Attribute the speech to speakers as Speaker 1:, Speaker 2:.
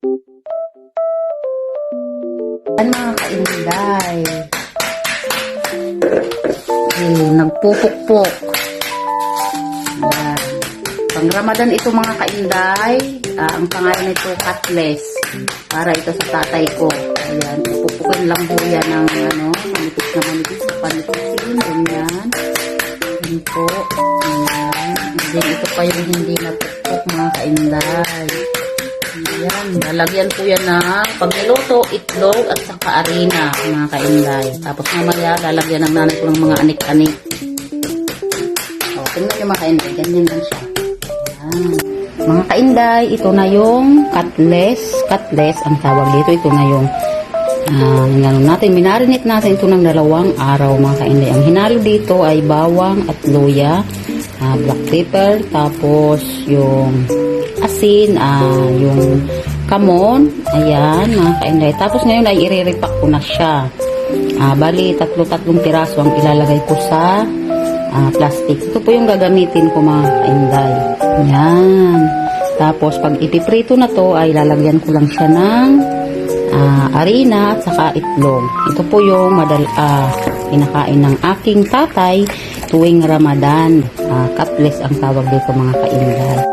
Speaker 1: Yan mga kainday. Nagpupukpok. Yan. Pang Ramadan ito mga kainday. Ang pangalan nito cutlass. Para ito sa tatay ko. Ayan. Pupukin lang po yan ng manipis na manipis sa panipisin. Ganyan. Yan po. Ayan. Then ito pa yung hindi napukpok mga kainday. Ayan, lalagyan po yan na pag niluto, itlog at saka arena, mga kainday. Tapos mamaya, lalagyan ng nanay ko ng mga anik-anik. O, tingnan nyo mga kainday, ganyan lang siya. Ayan. Mga kainday, ito na yung cutlass. Cutlass, ang tawag dito, ito na yung minarinate natin ito ng 2 araw, mga kainday. Ang hinalo dito ay bawang at luya, black pepper, tapos yung asin, yung kamon, ayan mga kainday. Tapos ngayon ay iriripak ko na siya. Bali, 3 piraso ang ilalagay ko sa plastic. Ito po yung gagamitin ko mga kainday. Ayan. Tapos pag ipiprito na to ay lalagyan ko lang siya ng harina at saka itlog. Ito po yung kinakain ng aking tatay tuwing Ramadan. Cutlass ang tawag dito mga kainday.